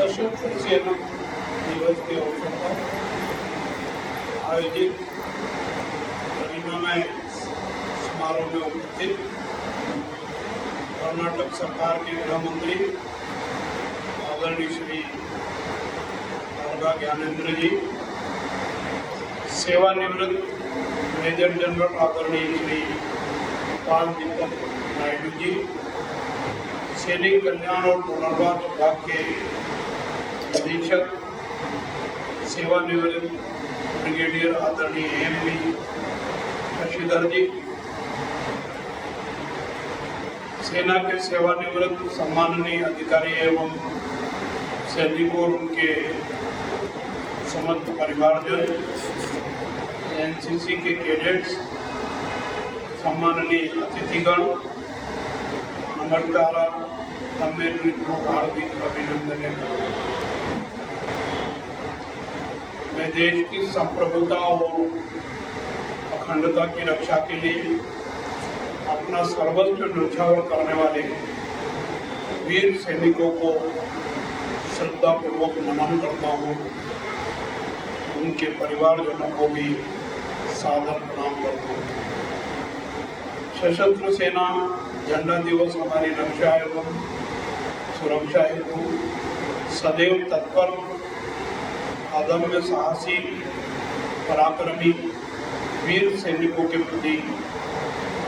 सशस्त्र सेना दिवस के अवसर पर आयोजित गरिमामय समारोह में उपस्थित कर्नाटक सरकार के गृह मंत्री आदरणीय श्री नारगा ज्ञानेंद्र जी, सेवानिवृत्त मेजर जनरल आदरणीय श्री पाल दीपक नायडू जी, सैनिक कल्याण और पुनर्वास विभाग के अधीक्षक सेवानिवृत्त ब्रिगेडियर आदरणीय एम.बी. शशिधर जी, सेना के सेवानिवृत्त सम्माननीय अधिकारी एवं सैनिकों और उनके समस्त परिवारजन, एनसीसी के कैडेट्स, सम्माननीय अतिथिगण, नमस्कार, हार्दिक अभिनंदन। मैं देश की संप्रभुता और अखंडता की रक्षा के लिए अपना सर्वस्व न्यौछावर करने वाले वीर सैनिकों को श्रद्धापूर्वक नमन करता हूँ। उनके परिवारजनों को भी सादर प्रणाम करता हूँ। सशस्त्र सेना झंडा दिवस हमारी रक्षा एवं सुरक्षा हेतु सदैव तत्पर, अदम्य साहसी, पराक्रमी वीर सैनिकों के प्रति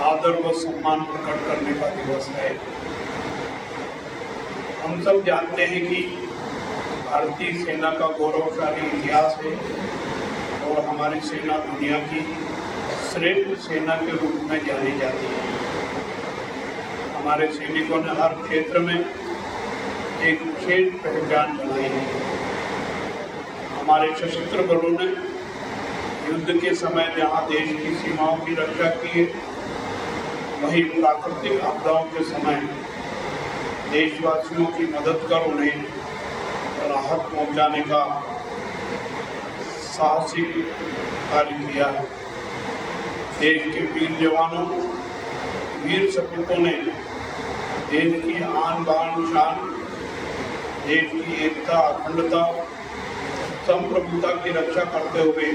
आदर व सम्मान प्रकट करने का दिवस है। हम सब जानते हैं कि भारतीय सेना का गौरवशाली इतिहास है और हमारी सेना दुनिया की श्रेष्ठ सेना के रूप में जानी जाती है। हमारे सैनिकों ने हर क्षेत्र में एक विशेष पहचान बनाई है। हमारे सशस्त्र बलों ने युद्ध के समय जहां देश की सीमाओं की रक्षा की है, वहीं प्राकृतिक आपदाओं के समय देशवासियों की मदद कर उन्हें राहत पहुंचाने का साहसिक कार्य किया है। देश के वीर जवानों, वीर सपूतों ने देश की आन बान शान, देश की एकता, अखंडता, संप्रभुता की रक्षा करते हुए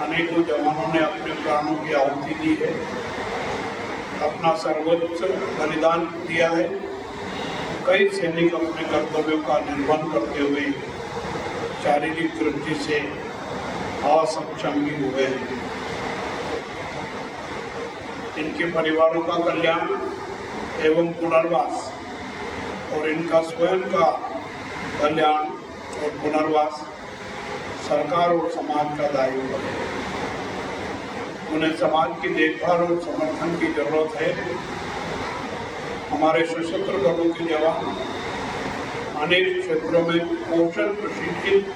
अनेकों जवानों ने अपने प्राणों की आहुति दी है, अपना सर्वोच्च बलिदान दिया है। कई सैनिक अपने कर्तव्यों का निर्वहन करते हुए शारीरिक दृष्टि से असक्षम भी हुए हैं। इनके परिवारों का कल्याण एवं पुनर्वास और इनका स्वयं का कल्याण और पुनर्वास सरकार और समाज का दायित्व है। उन्हें समाज की देखभाल और समर्थन की जरूरत है। हमारे सशस्त्र बलों के जवान अनेक क्षेत्रों में कौशल प्रशिक्षित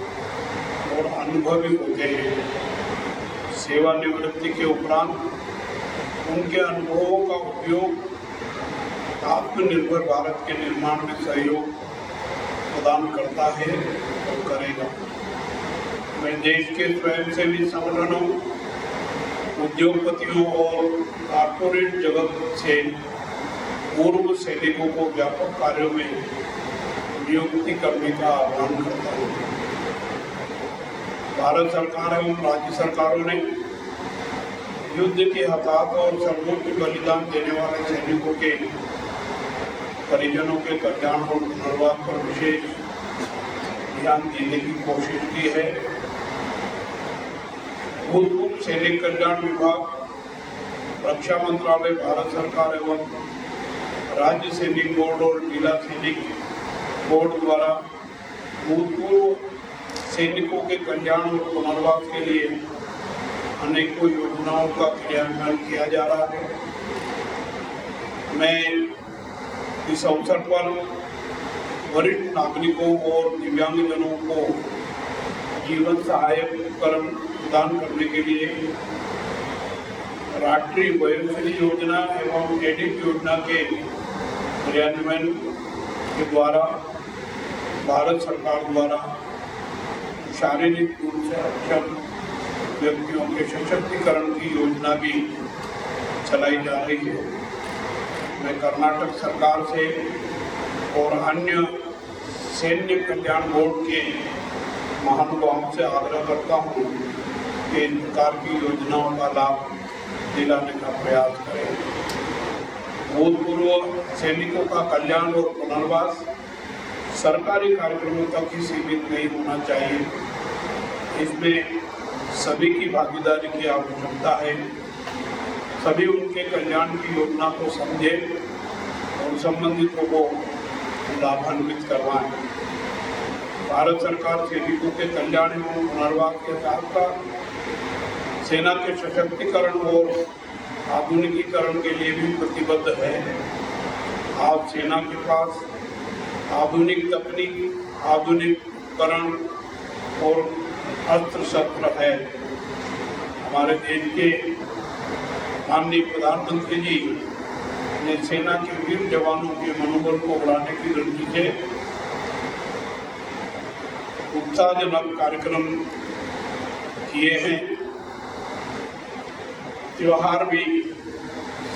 और अनुभवी होते हैं। सेवानिवृत्ति के उपरांत उनके अनुभवों का उपयोग आत्मनिर्भर भारत के निर्माण में सहयोग प्रदान करता है और करेगा। मैं देश के स्वयंसेवी संगठनों, उद्योगपतियों और कॉर्पोरेट जगत से पूर्व सैनिकों को व्यापक कार्यों में नियुक्ति करने का आह्वान करता हूँ। भारत सरकार एवं राज्य सरकारों ने युद्ध के हताहत और सर्वोच्च बलिदान देने वाले सैनिकों के परिजनों के कल्याण और पुनर्वास पर विशेष ध्यान देने की कोशिश की है। भूतपूर्व सैनिक कल्याण विभाग, रक्षा मंत्रालय, भारत सरकार एवं राज्य सैनिक बोर्ड और जिला सैनिक बोर्ड द्वारा भूतपूर्व सैनिकों के कल्याण और पुनर्वास के लिए अनेकों योजनाओं का क्रियान्वयन किया जा रहा है। मैं इस अवसर पर वरिष्ठ नागरिकों और दिव्यांगजनों को जीवन सहायक उपकरण प्रदान करने के लिए राष्ट्रीय वयोश्री योजना एवं एडिट योजना के क्रियान्वयन के द्वारा भारत सरकार द्वारा शारीरिक रूप से अक्षम व्यक्तियों के सशक्तिकरण की योजना भी चलाई जा रही है। मैं कर्नाटक सरकार से और अन्य सैन्य कल्याण बोर्ड के महानुभावों से आग्रह करता हूँ कि इन प्रकार की योजनाओं का लाभ दिलाने का प्रयास करें। भूतपूर्व सैनिकों का कल्याण और पुनर्वास सरकारी कार्यक्रमों तक ही सीमित नहीं होना चाहिए। इसमें सभी की भागीदारी की आवश्यकता है। सभी उनके कल्याण की योजना को समझें और संबंधितों को लाभान्वित करवाएं। भारत सरकार सैनिकों के कल्याण एवं पुनर्वास के साथ साथ सेना के सशक्तिकरण और आधुनिकीकरण के लिए भी प्रतिबद्ध है। आज सेना के पास आधुनिक तकनीक, आधुनिक उपकरण और अस्त्र शस्त्र है। हमारे देश के माननीय प्रधानमंत्री जी ने सेना के वीर जवानों के मनोबल को बढ़ाने की दृष्टि से उत्साहजनक कार्यक्रम किए हैं। त्योहार भी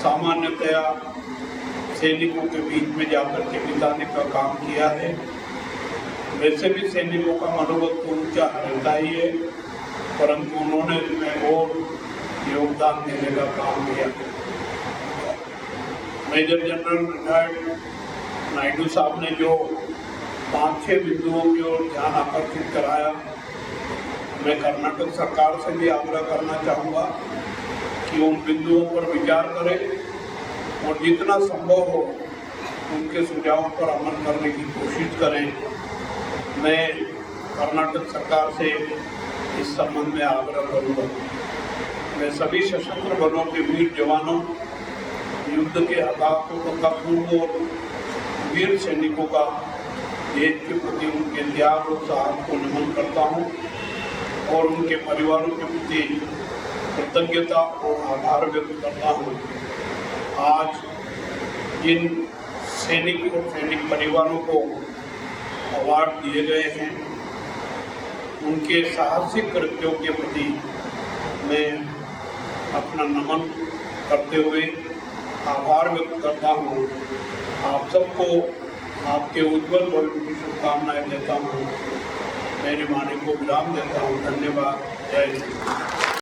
सामान्यतया सैनिकों के बीच में जाकर के बिताने का काम किया है। वैसे भी सैनिकों का मनोबल तो ऊंचा रहता ही है, परंतु उन्होंने इसमें और योगदान देने का काम किया। मेजर जनरल रिटायर्ड नायडू साहब ने जो 5-6 बिंदुओं की ओर ध्यान आकर्षित कराया, मैं कर्नाटक सरकार से भी आग्रह करना चाहूँगा कि उन बिंदुओं पर विचार करें और जितना संभव हो उनके सुझावों पर अमल करने की कोशिश करें। मैं कर्नाटक सरकार से इस संबंध में आग्रह करूँगा। मैं सभी सशस्त्र बलों के वीर जवानों, युद्ध के हताहतों तथा पूर्व और वीर सैनिकों का देश के प्रति उनके त्याग और साहस को नमन करता हूँ और उनके परिवारों के प्रति कृतज्ञता और आभार व्यक्त करता हूँ। आज जिन सैनिक और सैनिक परिवारों को अवार्ड दिए गए हैं, उनके साहसिक कृत्यों के प्रति मैं अपना नमन करते हुए आभार व्यक्त करता हूँ। आप सबको आपके उज्जवल भविष्य की शुभकामनाएं देता हूँ। मेरी वाणी को विराम देता हूँ। धन्यवाद। जय हिंद।